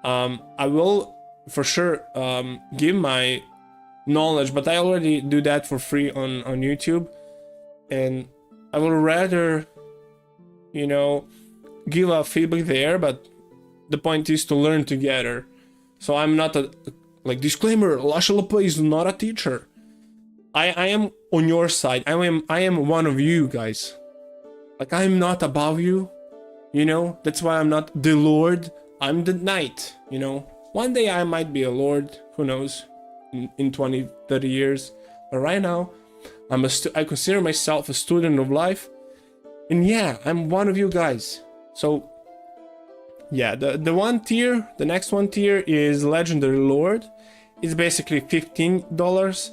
I will for sure give my knowledge, but I already do that for free on YouTube, and I will rather, you know, give a feedback there, but the point is to learn together. So I'm not a, like, disclaimer, LashyLp is not a teacher. I am on your side. I am one of you guys. Like, I'm not above you, you know? That's why I'm not the Lord, I'm the knight, you know? One day I might be a lord, who knows, in 20, 30 years. But right now, I consider myself a student of life. And yeah, I'm one of you guys. So yeah, the one tier, the next one tier is Legendary Lord. It's basically $15,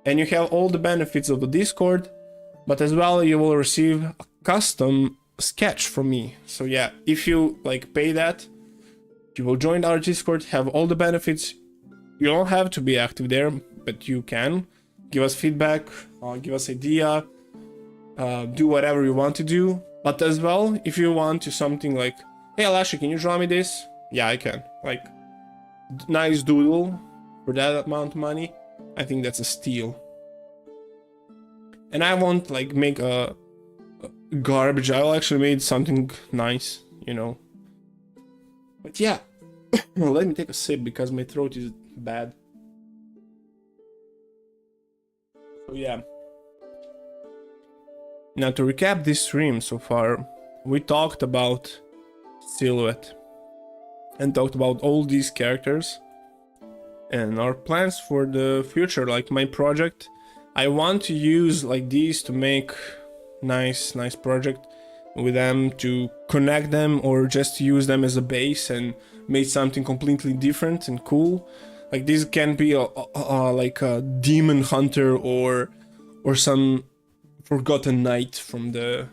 and you have all the benefits of the Discord, but as well you will receive a custom sketch from me. So yeah, if you like pay that, you will join our Discord, have all the benefits. You don't have to be active there, but you can give us feedback, give us idea, do whatever you want to do. But as well, if you want to something like, hey Lashy, can you draw me this? Yeah, I can. Like, nice doodle for that amount of money. I think that's a steal. And I won't like make a garbage. I'll actually make something nice, you know. But yeah, let me take a sip because my throat is bad. So yeah. Now to recap this stream so far, we talked about Silhouette and talked about all these characters and our plans for the future. Like my project, I want to use like these to make nice project with them, to connect them, or just use them as a base and make something completely different and cool. Like this can be like a demon hunter or some forgotten knight from the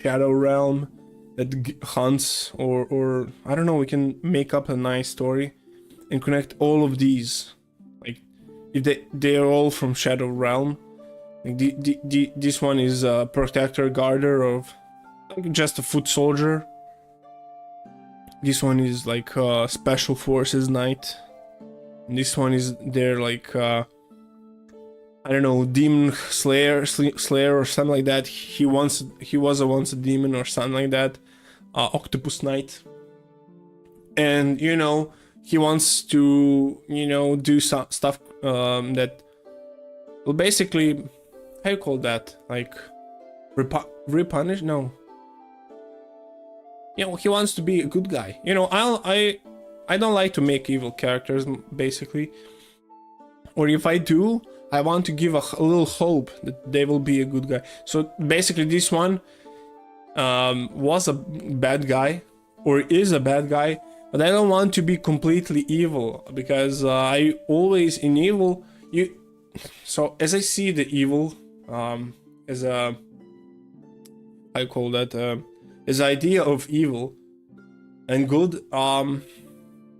Shadow Realm that hunts, or I don't know, we can make up a nice story and connect all of these. Like if they are all from Shadow Realm. Like this one is a protector guarder of like just a foot soldier. This one is like a special forces knight. And this one is their like I don't know, demon slayer or something like that. He was once a demon or something like that. Octopus knight. And you know, he wants to, you know, do some stuff that will basically, how you call that, like repunish? No, you know, he wants to be a good guy. You know, I don't like to make evil characters, basically, or if I do, I want to give a little hope that they will be a good guy. So basically this one was a bad guy, or is a bad guy, but I don't want to be completely evil, because I always in evil, so as I see the evil as a, I call that as idea of evil and good,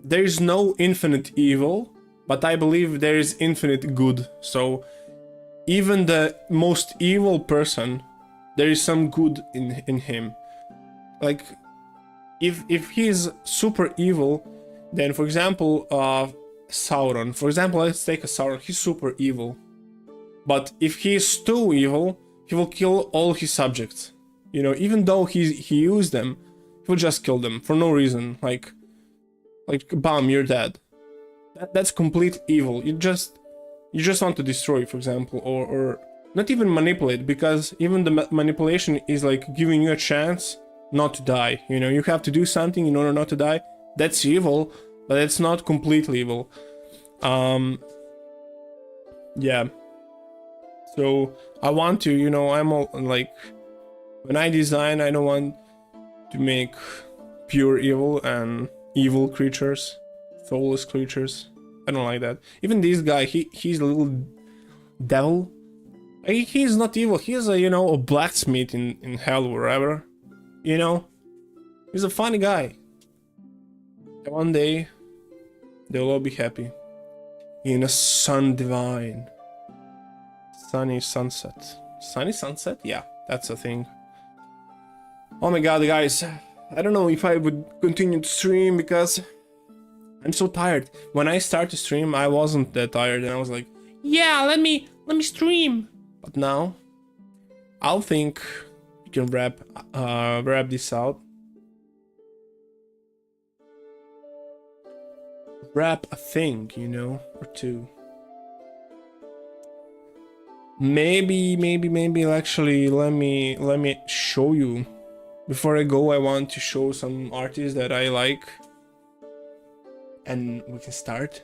there is no infinite evil, but I believe there is infinite good. So even the most evil person, there is some good in him. Like if he is super evil, then for example Sauron, for example, let's take a Sauron, he's super evil. But if he is too evil, he will kill all his subjects. You know, even though he used them, he will just kill them for no reason. Like bam, you're dead. That's complete evil. You just want to destroy, for example, or not even manipulate, because even the manipulation is like giving you a chance not to die. You know, you have to do something in order not to die. That's evil, but it's not completely evil. Yeah. So I want to, you know, I'm all like, when I design, I don't want to make pure evil and evil creatures, soulless creatures. I don't like that. Even this guy, he's a little devil. He's not evil. He's a, you know, a blacksmith in hell, wherever. You know, he's a funny guy. And one day, they'll all be happy in a sun divine, sunny sunset. Sunny sunset? Yeah, that's a thing. Oh my god, guys, I don't know if I would continue to stream because I'm so tired. When I started to stream, I wasn't that tired, and I was like, yeah, let me stream. But now, I'll think you can wrap this out. Wrap a thing, you know, or two. Maybe actually let me show you. Before I go, I want to show some artists that I like. And we can start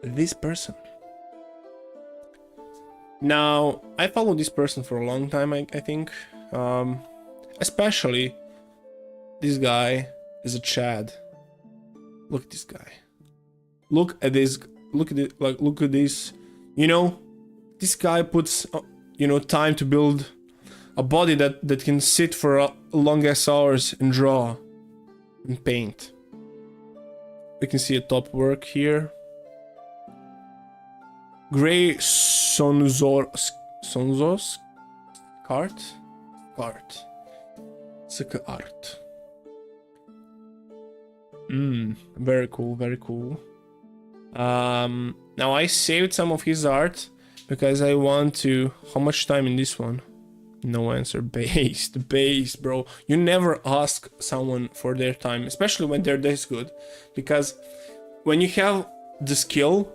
with this person. Now, I follow this person for a long time, I think. Especially this guy is a Chad. Look at this guy. Look at this. Look at it. Like, look at this. You know, this guy puts, you know, time to build a body that can sit for long ass hours and draw and paint. We can see a top work here. Gray Sonzos cart. Suka art. Very cool, very cool. Now I saved some of his art because I want to. How much time in this one? No answer. The base, bro. You never ask someone for their time, especially when they're this good, because when you have the skill,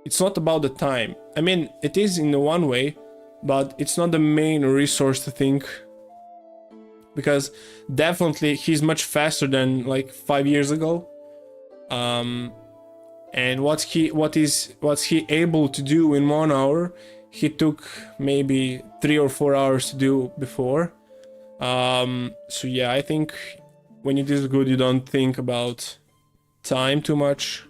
it's not about the time. I mean, it is in the one way, but it's not the main resource to think, because definitely he's much faster than like 5 years ago. And what's he able to do in 1 hour, he took maybe 3 or 4 hours to do before. So yeah, I think when you're this good, you don't think about time too much,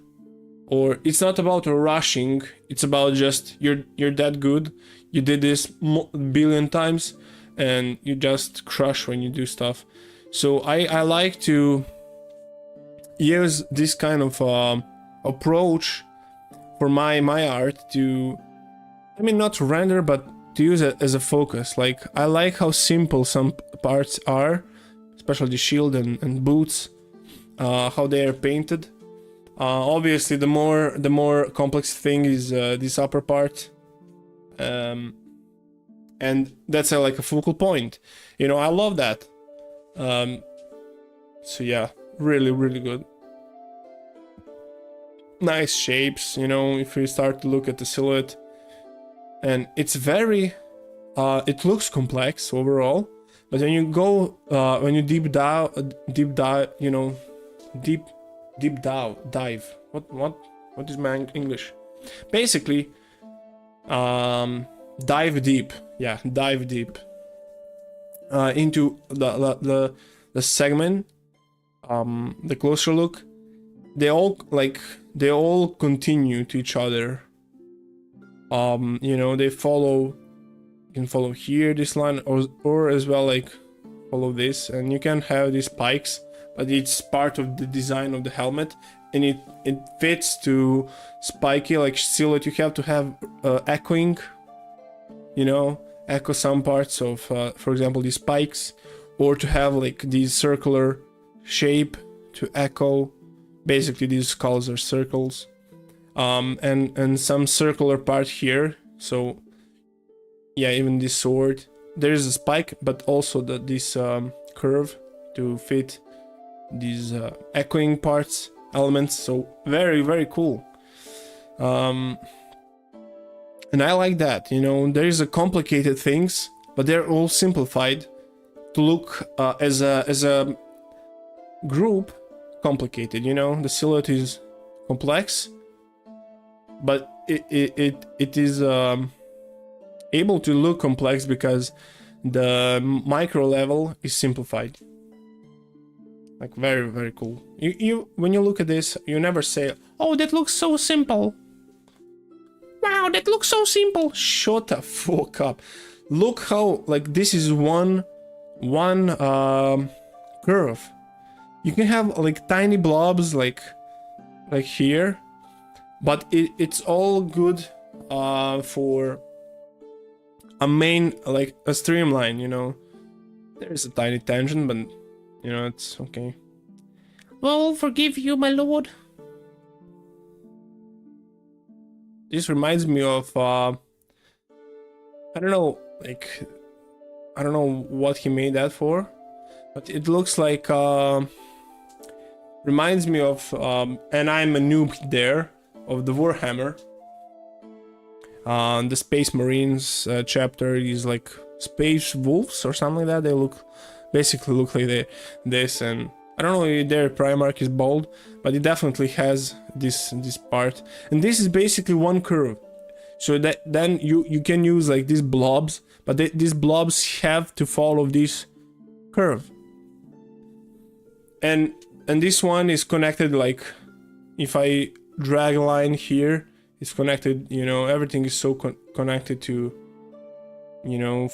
or it's not about rushing. It's about just you're that good. You did this a billion times, and you just crush when you do stuff. So I like to use this kind of approach for my art to, I mean, not to render, but to use it as a focus. Like, I like how simple some parts are, especially the shield and boots, how they are painted. Obviously, the more complex thing is this upper part, and that's like a focal point. You know, I love that. So yeah, really good. Nice shapes, you know, if you start to look at the silhouette, and it's very it looks complex overall, but when you go when you deep dive, you know, deep dive, what is my English? Basically, dive deep into the segment, the closer look. They all continue to each other. You know, they follow. You can follow here this line, or as well, like, follow this, and you can have these spikes, but it's part of the design of the helmet, and it fits to spiky like silhouette. You have to have echoing. You know, echo some parts of, for example, these spikes, or to have like this circular shape to echo. Basically, these skulls are circles, and some circular part here. So yeah, even this sword, there is a spike, but also this curve to fit these echoing parts, elements. So very cool. And I like that. You know, there is a complicated things, but they're all simplified to look as a group. Complicated, you know, the silhouette is complex, but it is able to look complex because the micro level is simplified. Like, very cool. You when you look at this, you never say, oh, that looks so simple. Wow, wow, that looks so simple. Shut the fuck up. Look how, like, this is one curve. You can have like tiny blobs like here, but it's all good for a main, like a streamline, you know. There's a tiny tangent, but you know, it's okay. Well, forgive you, my lord. This reminds me of I don't know, like, I don't know what he made that for, but it looks like reminds me of and I'm a noob there, of the Warhammer. The Space Marines chapter is like space wolves or something like that. They basically look like this, and I don't know if their Primarch is bold, but it definitely has this part, and this is basically one curve. So that then you can use like these blobs, but these blobs have to follow this curve. And this one is connected, like if I drag a line here, it's connected, you know, everything is so connected to, you know,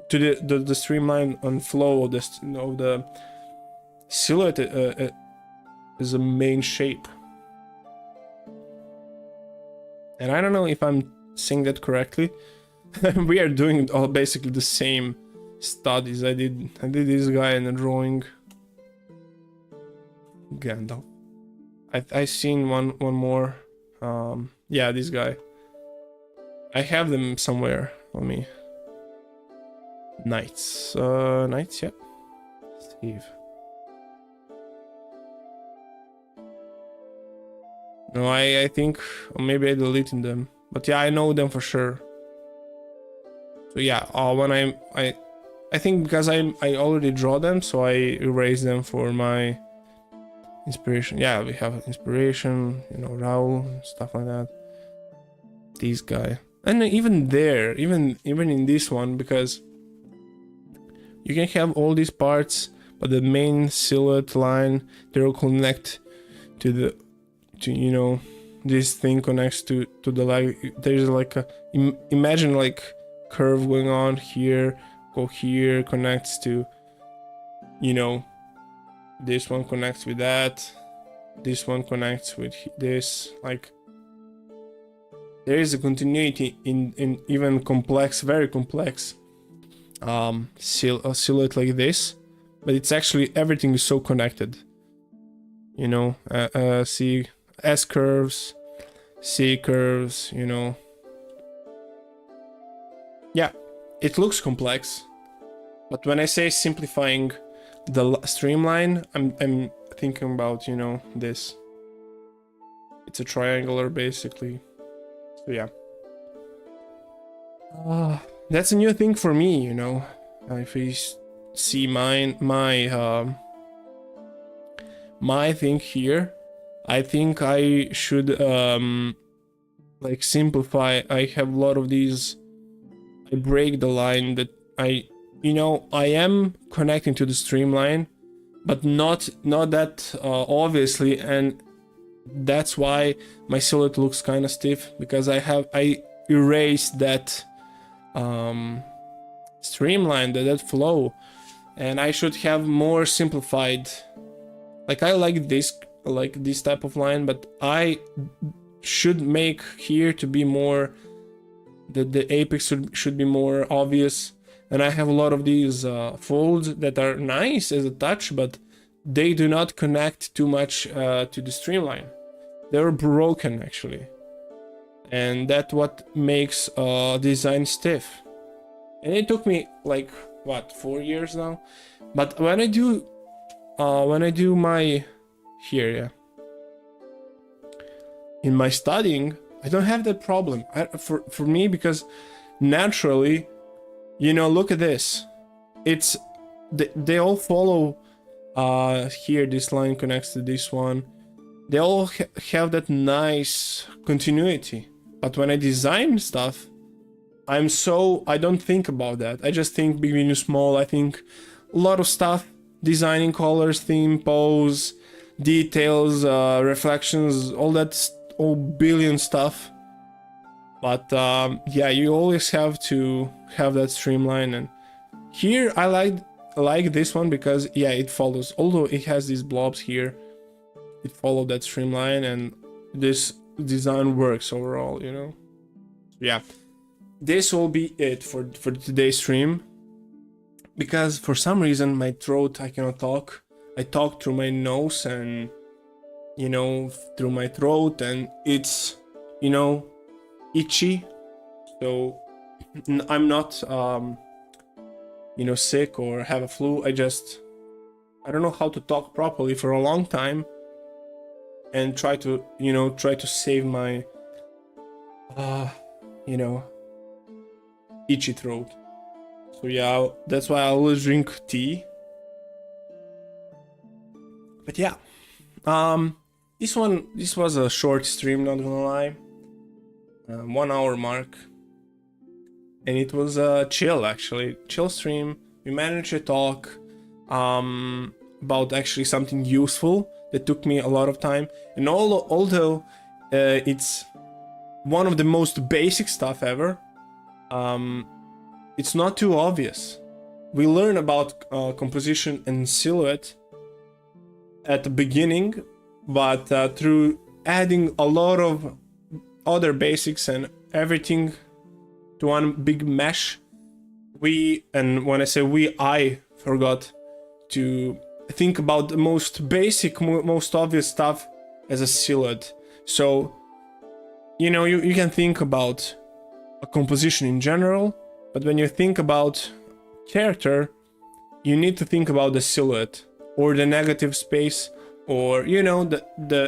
to the streamline and flow of the silhouette is a main shape. And I don't know if I'm saying that correctly. We are doing all basically the same studies. I did this guy in a drawing. Gandalf. I seen one more. Yeah, this guy. I have them somewhere. Let me. Knights. Knights. Yeah. Steve. No, I think, or maybe I deleted them, but yeah, I know them for sure. So yeah, when I think because I already draw them, so I erase them for my inspiration. Yeah, we have inspiration, you know, Raul, stuff like that. This guy, and even there, even in this one, because you can have all these parts, but the main silhouette line, they all connect to you know, this thing connects to the leg. There's like a imagine like curve going on here, go here, connects to, you know, this one connects with that, this one connects with this. Like there is a continuity in even complex, very complex silhouette like this, but it's actually everything is so connected, you know. See S curves, C curves, you know. Yeah, it looks complex, but when I say simplifying the streamline, I'm thinking about, you know, this. It's a triangular basically. So yeah. That's a new thing for me, you know. If you see my thing here, I think I should like simplify. I have a lot of these. I break the line that you know, I am connecting to the streamline, but not that obviously, and that's why my silhouette looks kind of stiff, because I erased that streamline, that flow, and I should have more simplified. Like I like this type of line, but I should make here to be more, the apex should be more obvious. And I have a lot of these folds that are nice as a touch, but they do not connect too much to the streamline. They're broken actually, and that's what makes design stiff. And it took me like what, 4 years now. But when I do my here, yeah, in my studying, I don't have that problem for me, because naturally, you know, look at this. It's they all follow. Here this line connects to this one. They all have that nice continuity. But when I design stuff, I don't think about that. I just think big, medium, small. I think a lot of stuff, designing colors, theme, pose, details, reflections, all billion stuff. But yeah, you always have to have that streamline. And here I like this one because yeah, it follows, although it has these blobs here, it followed that streamline, and this design works overall, you know. Yeah, this will be it for today's stream, because for some reason my throat, I cannot talk. I talk through my nose and, you know, through my throat, and it's, you know, itchy. So I'm not you know, sick or have a flu. I don't know how to talk properly for a long time, and try to, you know, save my you know, itchy throat. So yeah, that's why I always drink tea. But yeah, this was a short stream, not gonna lie, 1 hour mark, and it was a chill stream. We managed to talk about actually something useful that took me a lot of time, and although it's one of the most basic stuff ever, it's not too obvious. We learn about composition and silhouette at the beginning, but through adding a lot of other basics and everything to one big mesh, and when I say I forgot to think about the most basic, most obvious stuff as a silhouette. So, you know, you can think about a composition in general, but when you think about character, you need to think about the silhouette or the negative space, or, you know,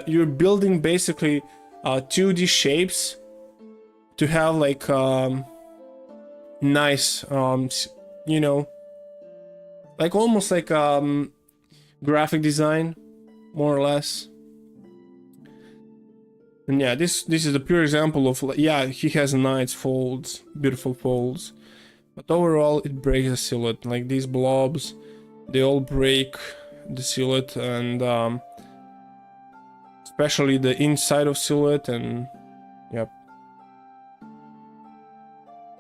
you're building basically 2D shapes to have like nice you know, like almost like graphic design, more or less. And yeah, this is a pure example of, yeah, he has nice folds, beautiful folds, but overall it breaks the silhouette. Like these blobs, they all break the silhouette, and especially the inside of silhouette. And yep,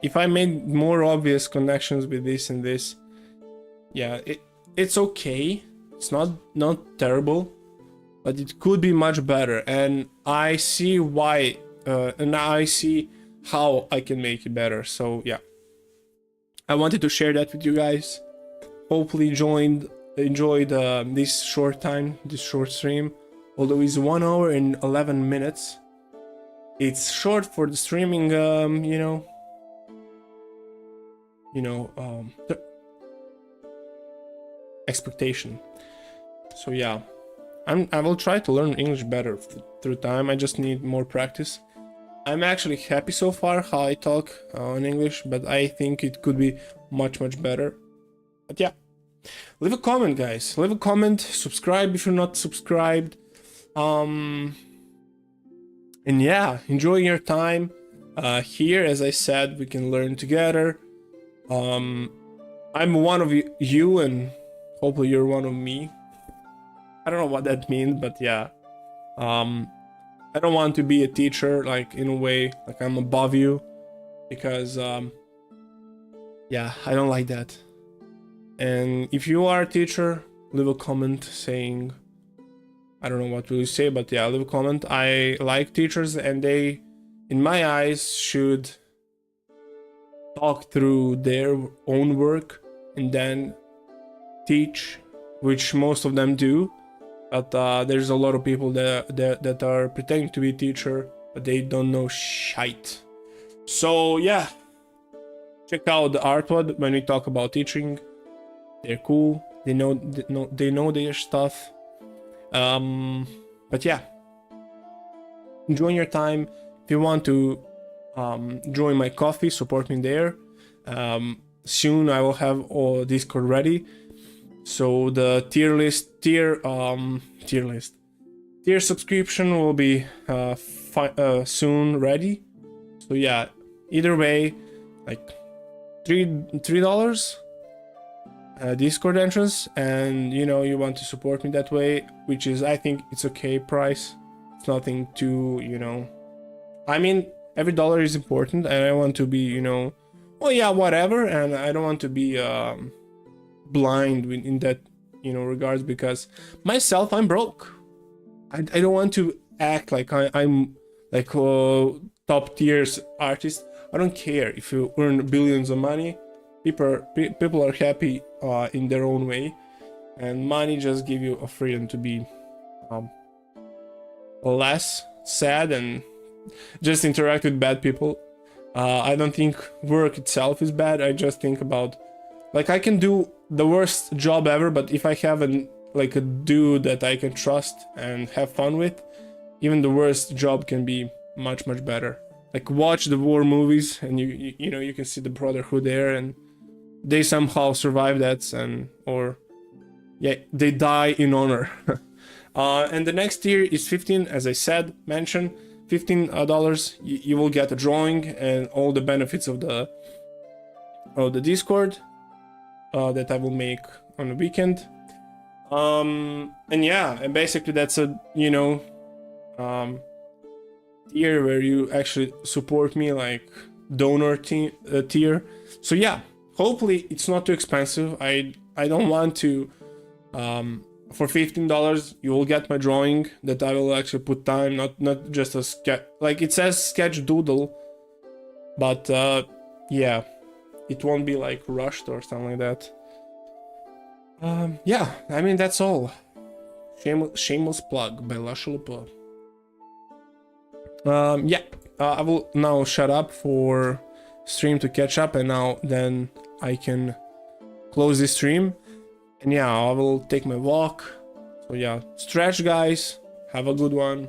if I made more obvious connections with this and this, yeah, it's okay. It's not terrible, but it could be much better, and I see why, and I see how I can make it better. So yeah, I wanted to share that with you guys. Hopefully enjoyed this short stream, although it's 1 hour and 11 minutes. It's short for the streaming, expectation. So yeah, I will try to learn English better through time. I just need more practice. I'm actually happy so far how I talk in English, but I think it could be much better. But yeah, leave a comment, guys. Leave a comment. Subscribe if you're not subscribed. And yeah, enjoy your time here. As I said, we can learn together. I'm one of you, and hopefully you're one of me. I don't know what that means, but yeah. I don't want to be a teacher, like, in a way, like I'm above you, because yeah, I don't like that. And if you are a teacher, leave a comment saying, I don't know what will you say, but yeah, leave a comment. I like teachers, and they, in my eyes, should talk through their own work and then teach, which most of them do. But there's a lot of people that are pretending to be a teacher, but they don't know shite. So yeah, check out the artwork when we talk about teaching. They're cool. They know their stuff. But yeah, enjoy your time. If you want to join my coffee, support me there. Soon I will have all Discord ready. So the tier subscription will be soon ready. So yeah, either way, like $3 Discord entrance, and you know, you want to support me that way, which is, I think it's okay price. It's nothing too, you know, I mean, every dollar is important, and I want to be, you know, oh yeah, whatever, and I don't want to be blind in that, you know, regards, because myself, I'm broke. I don't want to act like I'm like top tiers artist. I don't care if you earn billions of money. People are happy in their own way, and money just give you a freedom to be less sad and just interact with bad people. I don't think work itself is bad. I just think about, like, I can do the worst job ever, but if I have like a dude that I can trust and have fun with, even the worst job can be much better. Like, watch the war movies, and you know, you can see the brotherhood there, and they somehow survive that, and or yeah, they die in honor. And the next tier is 15, as I said, mentioned. $15, you will get a drawing and all the benefits of the Discord that I will make on the weekend. And yeah, and basically that's a, you know, tier where you actually support me, like donor tier. So yeah, hopefully it's not too expensive. I don't want to for $15 you will get my drawing that I will actually put time, not just a sketch, like it says sketch doodle, but yeah, it won't be like rushed or something like that. Yeah, I mean, that's all. Shameless plug by LashyLp. Yeah, I will now shut up for stream to catch up, and then I can close this stream. And yeah, I will take my walk. So yeah, stretch, guys. Have a good one.